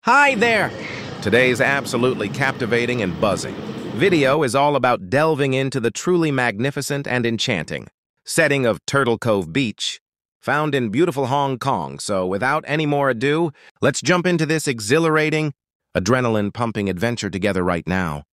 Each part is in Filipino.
Hi there! Today's absolutely captivating and buzzing. Video is all about delving into the truly magnificent and enchanting setting of Turtle Cove Beach, found in beautiful Hong Kong. So without any more ado, let's jump into this exhilarating, adrenaline-pumping adventure together right now,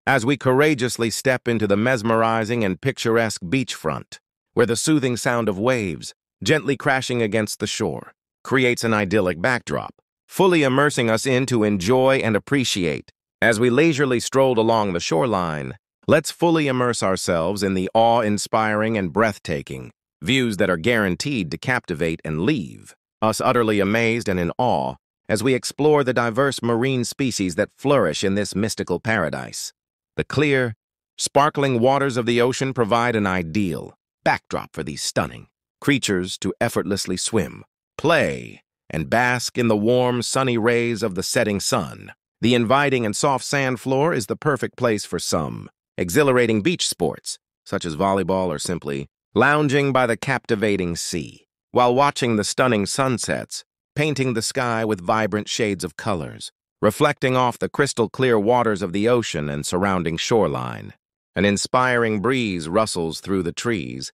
as we courageously step into the mesmerizing and picturesque beachfront, where the soothing sound of waves, gently crashing against the shore, creates an idyllic backdrop, fully immersing us in to enjoy and appreciate. As we leisurely strolled along the shoreline, let's fully immerse ourselves in the awe-inspiring and breathtaking views that are guaranteed to captivate and leave us utterly amazed and in awe as we explore the diverse marine species that flourish in this mystical paradise. The clear, sparkling waters of the ocean provide an ideal backdrop for these stunning creatures to effortlessly swim, play, and bask in the warm, sunny rays of the setting sun. The inviting and soft sand floor is the perfect place for some exhilarating beach sports, such as volleyball or simply lounging by the captivating sea, while watching the stunning sunsets, painting the sky with vibrant shades of colors, reflecting off the crystal-clear waters of the ocean and surrounding shoreline. An inspiring breeze rustles through the trees,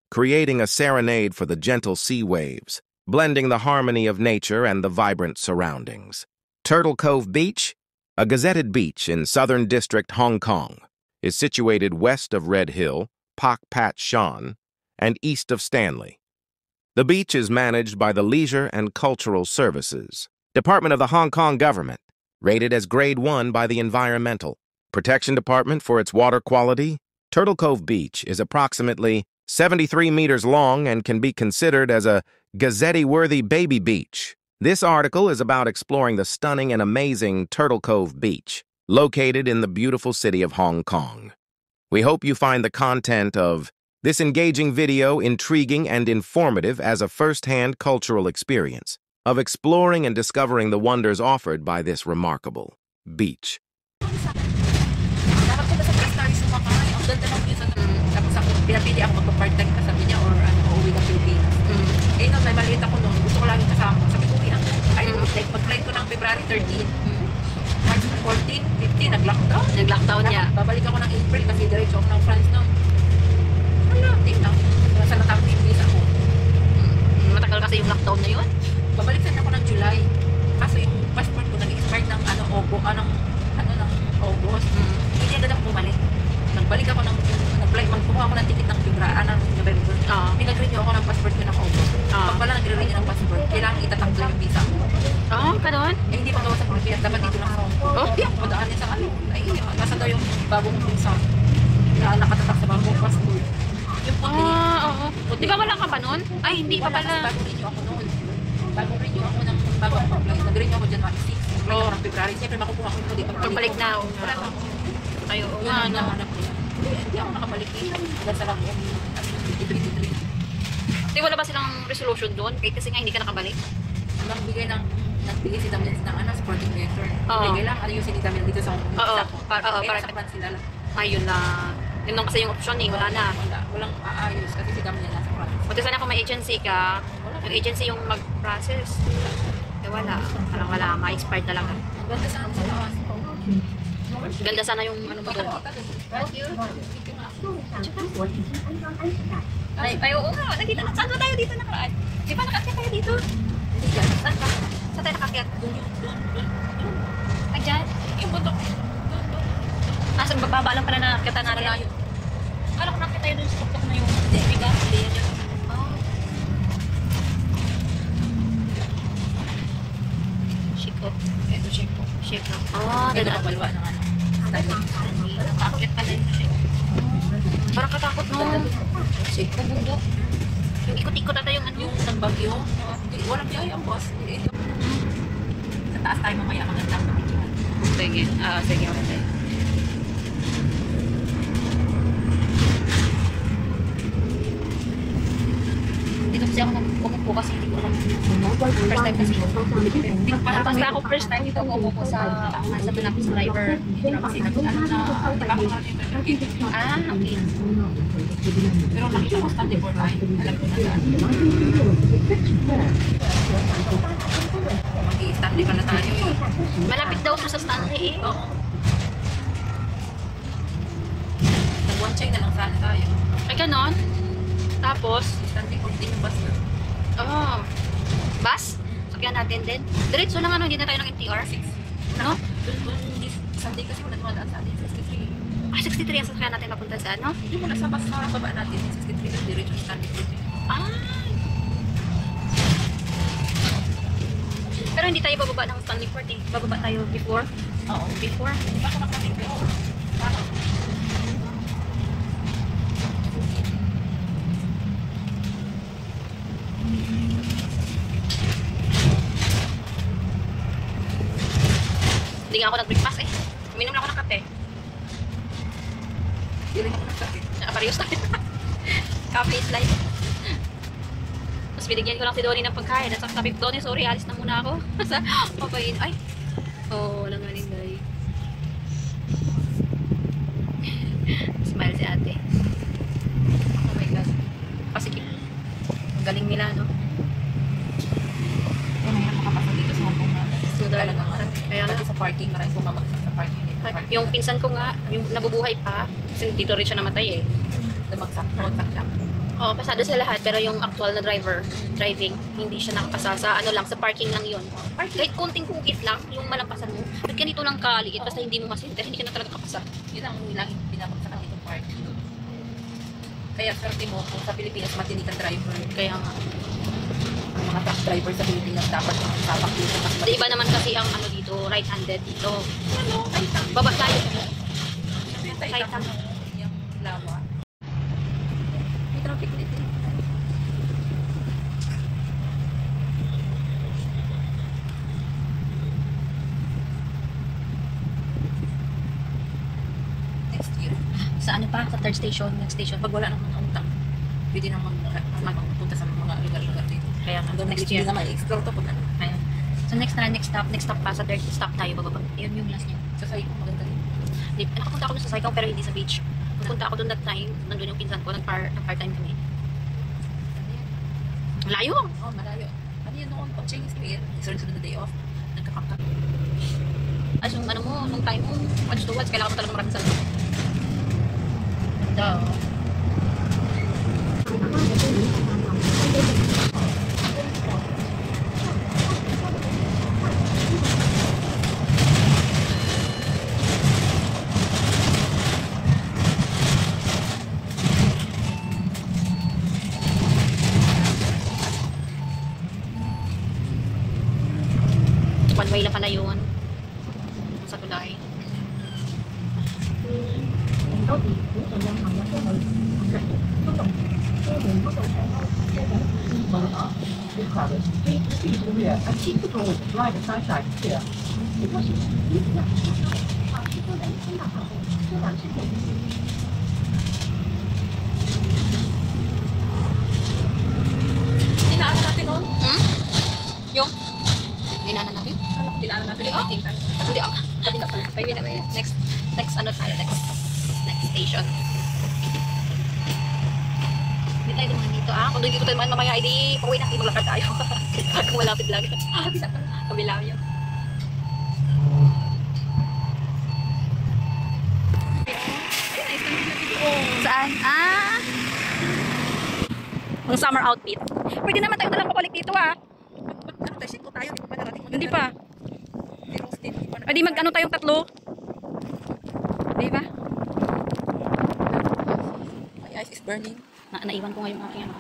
creating a serenade for the gentle sea waves, blending the harmony of nature and the vibrant surroundings. Turtle Cove Beach, a gazetted beach in Southern District, Hong Kong, is situated west of Red Hill, Pak Pat Shan, and east of Stanley. The beach is managed by the Leisure and Cultural Services Department of the Hong Kong government, rated as Grade 1 by the Environmental Protection Department for its water quality. Turtle Cove Beach is approximately 73 meters long and can be considered as a Gazette-worthy baby beach. This article is about exploring the stunning and amazing Turtle Cove Beach, located in the beautiful city of Hong Kong. We hope you find the content of this engaging video intriguing and informative as a first-hand cultural experience of exploring and discovering the wonders offered by this remarkable beach. Pinapili ako magpa-part-time ka, sabi niya, or uuwi ng Pilipinas. Eh, no, may maliit ako noon. Gusto ko lagi kasama. Sabi ko, uwi ang like, pag-flight ko ng February 13. March 14, 15, nag-lockdown. Nag-lockdown niya. Babalik ako ng April kasi diretso ako ng France noon. Wala, tingnan. Nasa natapos yung visa ko. Matagal kasi yung lockdown na yun. Babalik sana ako ng July. Kaso yung passport ko nag-expire ng August. Hindi agad ako bumalik. Nagbalik ako ng nag-flight, magkuha ako ng ticket ng February, ng November. Pinag-renew ako ng passport ko ng August. Pag pala nag-renew ng passport, kailangan itatakbo yung visa ko. Kanon? Eh, hindi pa gawa sa Pilipinas, dapat dito lang sa Hong Kong. Hindi ako madaan niya sa ano. Ay, nasa daw yung bagong visa na nakatatak sa bagong passport. Yung puti. Oo. Di ba wala ka pa nun? Ay, hindi pa pala. Bagong renew ako noon. Bagong renew ako ng bagong flight. Nag-renew ako January 6. Nag-flight ako ng February. Siyempre makukuha ko yung hindi Pagbalik na. Wala pa ako. Ayo, Yan ang nahanap ko yan. Hindi ako nakabalik eh. Hanggang sa lang yan. 2023. Di wala ba silang resolution doon? Kasi nga hindi ka nakabalik. Nagbigay si Damian ng supporting letter. Bigay lang, ayusin ni Damian dito sa visa ko. Para sa sila lang. Ayun na. Yun lang kasi yung option eh. Wala na. Walang aayos kasi si Damian nasa process. Buti sana kung may agency ka, yung agency yung mag-process. Eh wala. Parang wala. Ma-expired na lang. Ganda saan sa lawas. Ganda sana yung ano ba doon. Ay, oo nga. Nakita na. Saan ba tayo dito nakaraan? Di ba nakakyat tayo dito? Saan ba? Saan tayo nakakyat? Ay, dyan. Yung bundok. Nasa bababa lang pala na nakyatan natin. Kala ko nakyat tayo dun sa tuktok na yung biga. Hindi yan dyan. Shiko. Ito, Shiko. Shiko. Ito kapalwa ng ano. Nakakyat pala yung Shiko. Parang katakot no. Shiko, bundok. Yung ikot-ikot ata yung ano. Yung nagbagyo. Walang biyaya ang boss. Sa taas tayo mamaya magandang kapityan. Sige. Sige. Okay. Dito kasi ako umupo kasi hindi ko alam. First time kasi. Hindi ko pa basta ako first time dito ako umupo sa malapit sa driver. Kasi okay. Pero nakita ko sa before tayo. Alam ko na saan. Mag-i-Stanley pa na tayo eh. Malapit daw to sa Stanley eh. Oo. Nag-one chain na lang sana tayo. Ay, ganon. Tapos, Stanley 14 yung bus na. oh, bus? Sakyan natin din. Diretso lang ano, hindi na tayo ng MTR. 6. No? Doon Sunday kasi wala dumadaan sa atin. 63. Ah, 63 ang sasakyan natin papunta sa ano? Hindi mo na sa bus na baba natin. 63 lang diretso sa Stanley 14. Ah. Pero hindi tayo bababa ng Stanley Fort eh. Bababa tayo before. Oo. Before. Hindi pa ako nakating pero parang Hindi nga ako nag-breakfast eh. Uminom lang ako ng kape. hindi rin ako nagsabi. Nakaparehos tayo. Cafe is life. Tapos binigyan ko lang si Donnie ng pagkain. At sabi ko, Donnie, sorry, alis na muna ako. Sa papain. Ay. Oo, walang galing guys. Smile si ate. Oh my God. Pasikip. Ang galing nila, no? Kaya mahirap makapasok dito sa Hong Kong natin. So, Kaya talaga. lang Kaya nga. Kasi sa parking, maraming bumabagsak sa parking. Yung pinsan ko nga, yung nabubuhay pa, kasi dito rin siya namatay eh. Lumagsak lang. Oo, pasado sa lahat, pero yung actual na driving, hindi siya nakapasa sa ano lang, sa parking lang yun. Kahit konting kugit lang, yung malampasan mo, at ganito lang kaliit, basta hindi mo masinter, hindi ka na talaga kapasa. Yun ang laging binabagsakan itong parking. Kaya swerte mo kung sa Pilipinas matinig ang driver. Kaya nga. Ang mga truck driver sa Pilipinas dapat yung tapak dito. Di iba naman kasi ang ano dito, right-handed dito. Ano? Ay, Baba tayo. Ay, yung lawa. May traffic dito. Next year. Sa ano pa? Sa third station, next station. Pag wala nang mga utang, pwede nang magpunta sa mga lugar-lugar dito. Kaya nga, Hanggang next next year. year na explore to pag ano. Ayan. So next stop pa, sa third stop tayo bababa. Yun yung last niya. Sa sa'yo kung maganda rin. Nakapunta ako dun sa Saigon pero hindi sa beach. Nakapunta ako dun that time, nandun yung pinsan ko, nag-part-time kami. Layo! Oh, malayo. Ano yun noon? Pag Chinese New Year, sunod na day off, nagkakapta. As yung ano mo, nung time mo, watch to watch, kailangan mo talagang maraming salita. Ganda. One way lang pala yun. Sa tulay. Tinaanan natin noon. Hmm? Yung? Dinanan natin? Tinaanan natin. Oh. Hindi ako. Pwede na ba yun? Next ano tayo? Next station. Hindi tayo dumaan dito ah. Kung dito tayo dumaan mamaya, hindi pauwi na. Hindi maglakad tayo. Kung malapit lang. Kabila yun. Saan? Ah! Ang summer outfit. Pwede naman tayo nalang pabalik dito ah. Ano tayo? Sito tayo. Di pa narating maganda. Hindi pa. Di roasted. Di pa na- Pwede mag-ano tayong tatlo. Di ba? My eyes is burning. Naiwan ko nga yung aking ano.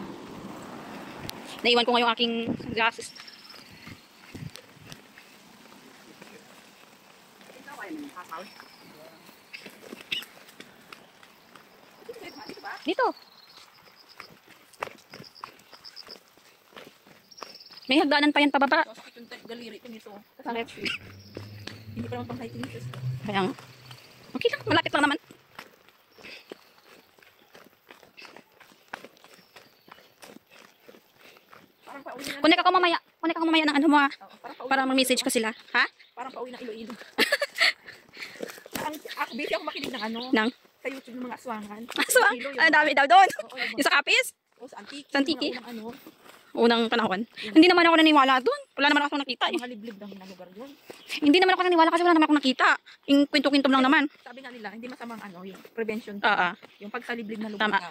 Naiwan ko nga yung aking glasses. Dito. May hagdanan pa yan pababa. So, sakit yung daliri ko nito. Sakit. Hindi pa naman pang hiking nito. Kaya nga. Okay lang, malapit lang naman. Parang pauwi na. Kunik ako mamaya ng ano mo ah. Oo, parang pauwi. Para mag-message ko sila. Ha? Parang pauwi ng Iloilo. Ako busy ako makinig ng ano. Nang? Sa YouTube ng mga aswangan. Aswang? Ilo, Ang dami daw doon. Oo, yung Yung sa Kapis? sa Antique. Sa Antique? Yung mga unang ano. Unang panahon. Hindi naman ako naniniwala doon. Wala naman ako nakita eh. Mga liblib lang na lugar yun. Hindi naman ako naniwala kasi wala naman ako nakita. Yung kwento-kwento lang naman. Sabi nga nila, hindi masamang ano, yung prevention. Oo. Yung pag sa liblib na lugar Tama. ka.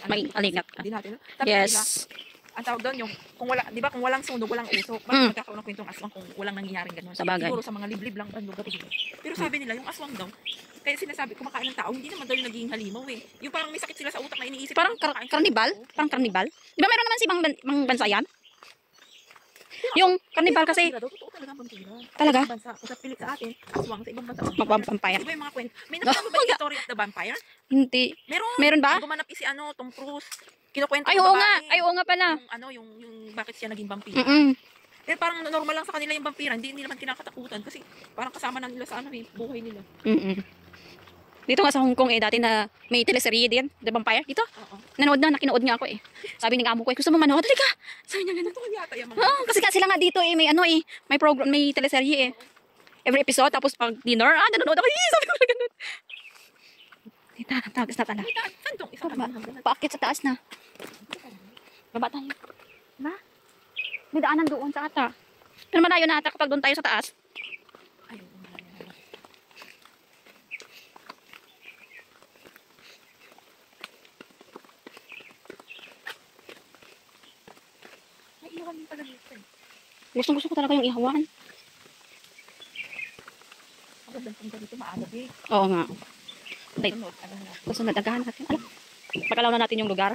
Mag-alingat ka. Hindi natin. Sabi nga nila, Yes. ang tawag doon yung, kung wala, di ba kung walang sunog, walang usok, bakit magkakaroon ng kwentong aswang kung walang nangyayaring ganun? Sabagay. Siguro sa mga liblib lang ang lugar yun. Pero sabi nila, yung aswang daw, kaya sinasabi, kumakain ng tao, hindi naman daw yung naging halimaw eh. Yung parang may sakit sila sa utak na iniisip. Parang na kumakain sila ng karnibal? tao. Parang karnibal? Di ba meron naman si Mang Bansa yan? Yung karnibal kasi, Vampira daw, totoo talaga ang vampira. Talaga? Sa ibang bansa, kung sa Pilit sa atin, aswang sa ibang bansa. Mag-vampire. Iba yung mga kwento. May nakita mo ba yung story of the vampire? Hindi. Meron. Meron ba? Ang gumanap si ano, Tom Cruise. Kinukwento Ay, ng oo babae. nga. Ay, oo nga pala. Yung ano, yung bakit siya naging vampira. Mm-mm. Eh parang normal lang sa kanila yung vampira, hindi naman kinakatakutan kasi parang kasama na nila sa ano, buhay nila. Mm-mm. Dito nga sa Hong Kong dati na may teleserye din, The Vampire. Dito, Oo. nanood kinanood nga ako eh. Sabi ng amo ko, gusto mo manood? Halika. Sabi niya ganun. Totoo yata yung mga. Oo, kasi nga sila nga dito may may program, may teleserye eh. Every episode, tapos pag dinner, nanonood ako. Sabi ko na ganun. Dito, tagas na tala. Saan tong isa Baba, hanggang paakit sa taas na. Baba tayo. Diba? May daanan doon sa ata. Pero malayo na ata kapag doon tayo sa taas. Ayun. May iwan din pala dito eh. Gusto ko talaga yung ihawan. Ang ganda ng dito, maalag eh. Oo nga. Ay, Sunod, ano na. susunod, agahan natin. Alam, pagkalaw na natin yung lugar.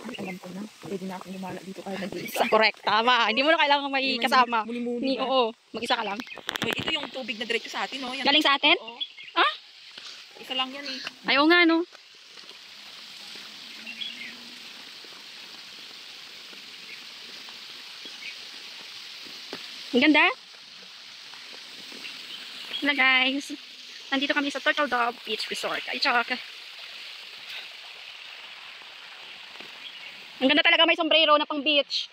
Ay, alam ko na. Pwede na akong lumala dito kahit nag-iisa. Correct, tama. Hindi mo na kailangan may kasama. Muni-muni ba? Oo, mag-isa ka lang. Wait, ito yung tubig na diretso sa atin, no? Yan. Galing sa atin? Oo. Ah? Isa lang yan eh. Ayaw nga, no? Ang ganda. Hello guys. Nandito kami sa Turtle Dove Beach Resort. Ay, tsaka. Ang ganda talaga, may sombrero na pang beach.